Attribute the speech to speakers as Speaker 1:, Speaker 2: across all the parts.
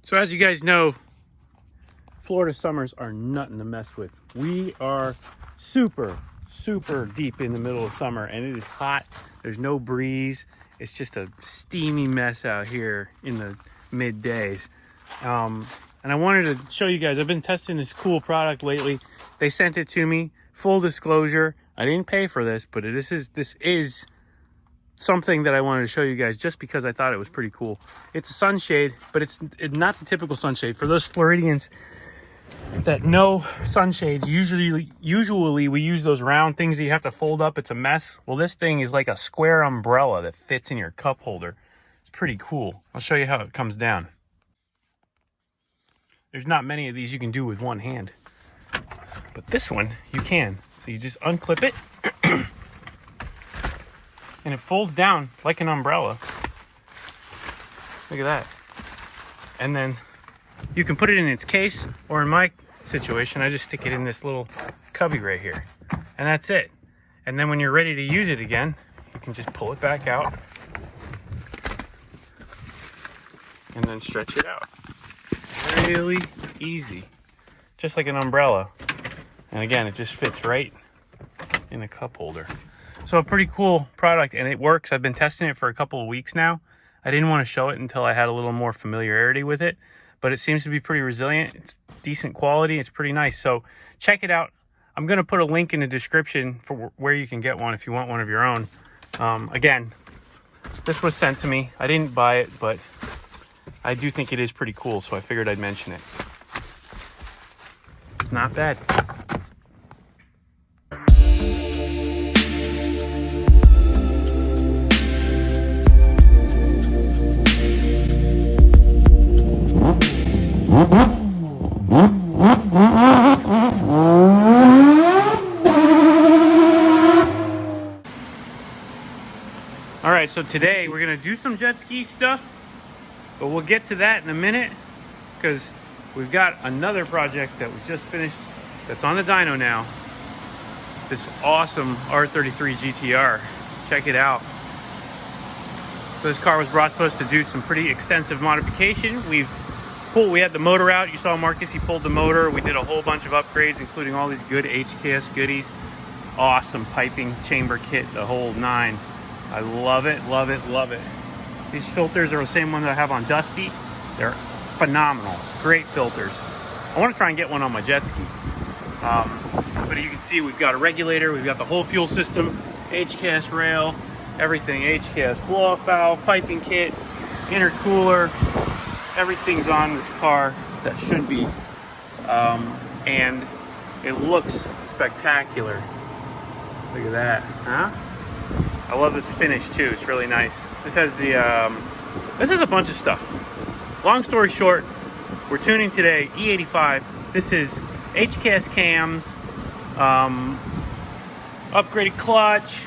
Speaker 1: So as you guys know, Florida summers are nothing to mess with. We are super deep in the middle of summer and it is hot. There's no breeze. It's just a steamy mess out here in the middays. And I wanted to show you guys, I've been testing this cool product lately. They sent it to me. Full disclosure, I didn't pay for this, but this is something that I wanted to show you guys just because I thought it was pretty cool. It's a sunshade, but it's not the typical sunshade. For those Floridians that know sunshades, usually we use those round things that you have to fold up. It's a mess. Well, this thing is like a square umbrella that fits in your cup holder. It's pretty cool. I'll show you how it comes down. There's not many of these you can do with one hand, but this one you can. So you just unclip it and it folds down like an umbrella. Look at that. And then you can put it in its case, or in my situation, I just stick it in this little cubby right here. And that's it. And then when you're ready to use it again, you can just pull it back out and then stretch it out. Really easy. Just like an umbrella. And again, it just fits right in the cup holder. So a pretty cool product, and it works. I've been testing it for a couple of weeks now. I didn't want to show it until I had a little more familiarity with it, but it seems to be pretty resilient. It's decent quality. It's pretty nice. So check it out. I'm going to put a link in the description for where you can get one if you want one of your own. Again, this was sent to me. I didn't buy it, but I do think it is pretty cool, so I figured I'd mention it. Not bad. All right, so today we're gonna do some jet ski stuff, but we'll get to that in a minute because we've got another project that was just finished that's on the dyno now. This awesome R33 Gtr. Check it out. So this car was brought to us to do some pretty extensive modification. We had the motor out. You saw Marcus, he pulled the motor. We did a whole bunch of upgrades, including all these good HKS goodies. Awesome piping, chamber kit, the whole nine. I love it, love it, love it. These filters are the same ones I have on Dusty. They're phenomenal, great filters. I want to try and get one on my jet ski. But you can see we've got a regulator, we've got the whole fuel system, HKS rail, everything, HKS blow-off valve, piping kit, intercooler, everything's on this car that should be, and it looks spectacular. Look at that, huh? I love this finish too, it's really nice. This has a bunch of stuff. Long story short, we're tuning today E85. This is HKS cams, upgraded clutch,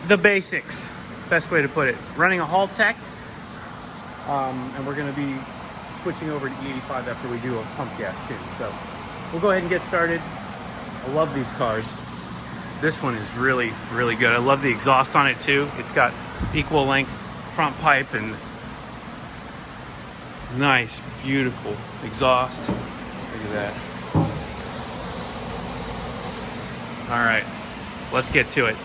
Speaker 1: the basics, best way to put it. Running a HALTECH, and we're going to be switching over to E85 after we do a pump gas tune. So we'll go ahead and get started. I love these cars. This one is really good. I love the exhaust on it too. It's got equal length front pipe and nice, beautiful exhaust. Look at that. All right, let's get to it.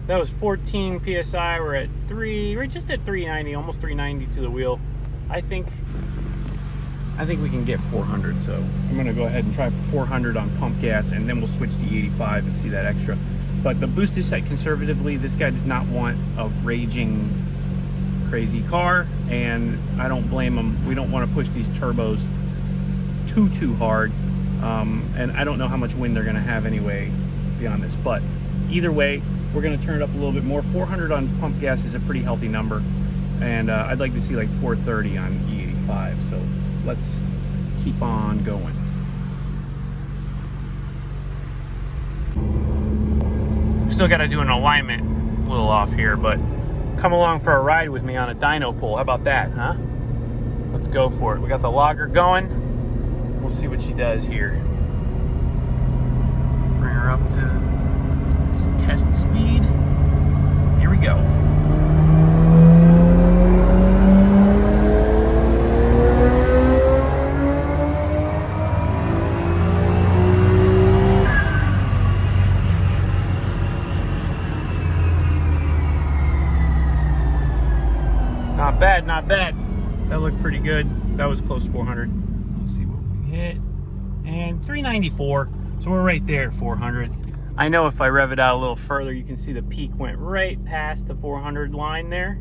Speaker 1: That was 14 PSI. We're just at 390, almost 390 to the wheel. I think I think we can get 400. So I'm gonna go ahead and try for 400 on pump gas, and then we'll switch to E85 and see that extra. But the boost is set conservatively. This guy does not want a raging, crazy car, and I don't blame him. We don't want to push these turbos too hard, and I don't know how much wind they're gonna have anyway beyond this. But either way, we're gonna turn it up a little bit more. 400 on pump gas is a pretty healthy number, and I'd like to see like 430 on E85. So let's keep on going. Still got to do an alignment, a little off here, but come along for a ride with me on a dyno pull. How about that, huh? Let's go for it. We got the logger going. We'll see what she does here. Bring her up to test speed. Here we go. Not bad, not bad. That looked pretty good. That was close to 400. Let's see what we hit. And 394. So we're right there at 400. I know if I rev it out a little further, you can see the peak went right past the 400 line there.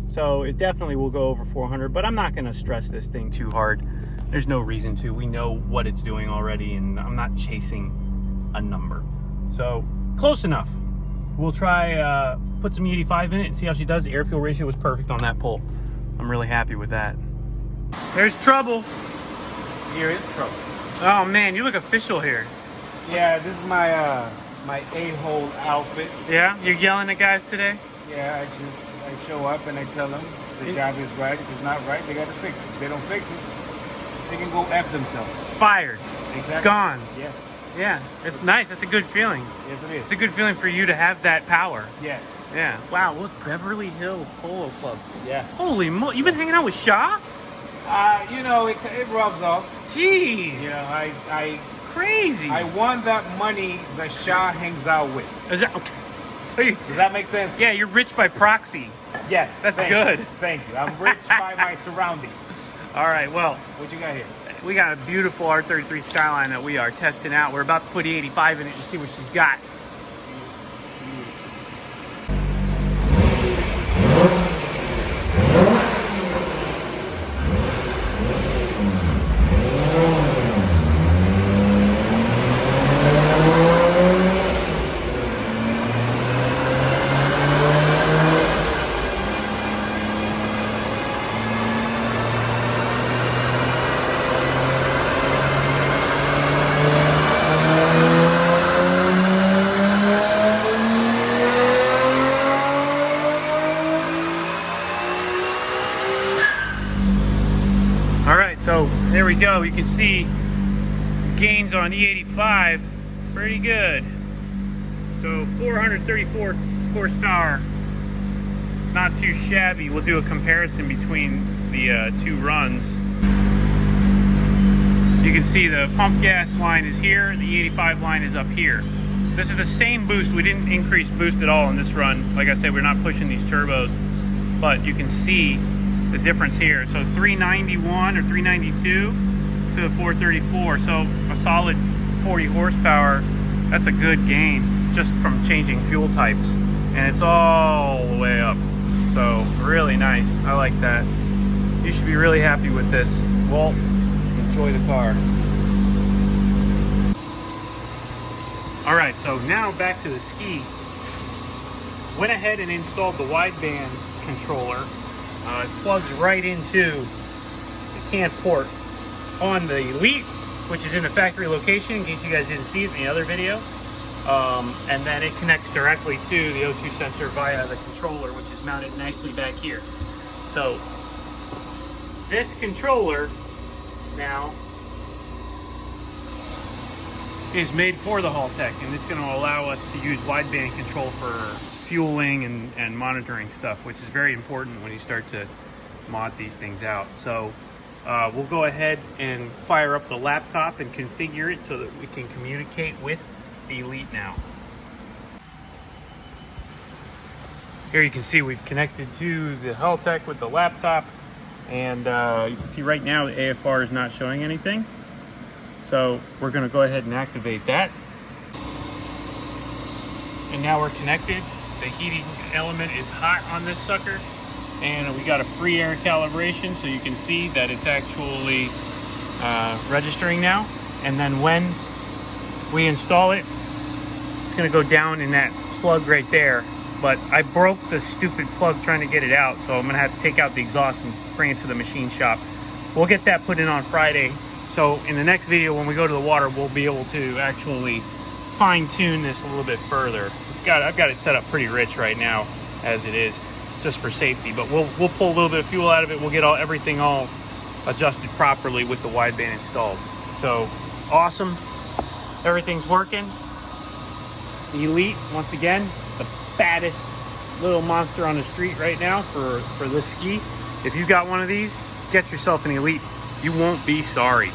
Speaker 1: So it definitely will go over 400, but I'm not gonna stress this thing too hard. There's no reason to. We know what it's doing already, and I'm not chasing a number. So close enough. We'll try put some E85 in it and see how she does. The air-fuel ratio was perfect on that pull. I'm really happy with that. There's trouble.
Speaker 2: Here is trouble.
Speaker 1: Oh man, you look official here.
Speaker 2: Yeah, this is my my a-hole outfit.
Speaker 1: Yeah, you're yelling at guys today?
Speaker 2: Yeah, I show up and I tell them the job is right. If it's not right, they got to fix it. If they don't fix it, they can go F themselves.
Speaker 1: Fired.
Speaker 2: Exactly.
Speaker 1: Gone.
Speaker 2: Yes.
Speaker 1: Yeah, it's nice. That's a good feeling.
Speaker 2: Yes, it is.
Speaker 1: It's a good feeling for you to have that power.
Speaker 2: Yes.
Speaker 1: Yeah. Wow, look, Beverly Hills Polo Club.
Speaker 2: Yeah.
Speaker 1: Holy moly, you've been hanging out with Shaw?
Speaker 2: You know, it rubs off.
Speaker 1: Jeez.
Speaker 2: You know, I
Speaker 1: Crazy.
Speaker 2: I want that money that Shaw hangs out with.
Speaker 1: Is that okay? So you,
Speaker 2: Does that make sense?
Speaker 1: yeah, you're rich by proxy.
Speaker 2: Yes.
Speaker 1: That's
Speaker 2: thank
Speaker 1: good.
Speaker 2: You. Thank you. I'm rich by my surroundings.
Speaker 1: All right, well,
Speaker 2: What you got here?
Speaker 1: we got a beautiful R33 Skyline that we are testing out. We're about to put E85 in it and see what she's got. So there we go. You can see gains on E85, pretty good. So 434 horsepower, not too shabby. We'll do a comparison between the two runs. You can see the pump gas line is here, the E85 line is up here. This is the same boost. We didn't increase boost at all in this run. Like I said, we're not pushing these turbos, but you can see the difference here. So 391 or 392 to 434. So a solid 40 horsepower. That's a good gain just from changing fuel types. And it's all the way up. So really nice. I like that. You should be really happy with this. Walt, enjoy the car. All right, so now back to the ski. Went ahead and installed the wideband controller. It plugs right into the CAN port on the Elite, which is in the factory location, in case you guys didn't see it in the other video. And then it connects directly to the O2 sensor via the controller, which is mounted nicely back here. So this controller now is made for the HALTECH, and it's going to allow us to use wideband control for fueling and monitoring stuff, which is very important when you start to mod these things out. So we'll go ahead and fire up the laptop and configure it so that we can communicate with the Elite now. Here you can see we've connected to the HALTECH with the laptop, And you can see right now the AFR is not showing anything. So we're gonna go ahead and activate that. And now we're connected. The heating element is hot on this sucker. And we got a free air calibration, so you can see that it's actually registering now. And then when we install it, it's gonna go down in that plug right there. But I broke the stupid plug trying to get it out, so I'm gonna have to take out the exhaust and bring it to the machine shop. We'll get that put in on Friday. So in the next video, when we go to the water, we'll be able to actually fine tune this a little bit further. I've got it set up pretty rich right now as it is, just for safety. But we'll pull a little bit of fuel out of it. We'll get everything all adjusted properly with the wideband installed. So awesome, everything's working. The Elite, once again, the baddest little monster on the street right now for this ski. If you got one of these, get yourself an Elite. You won't be sorry.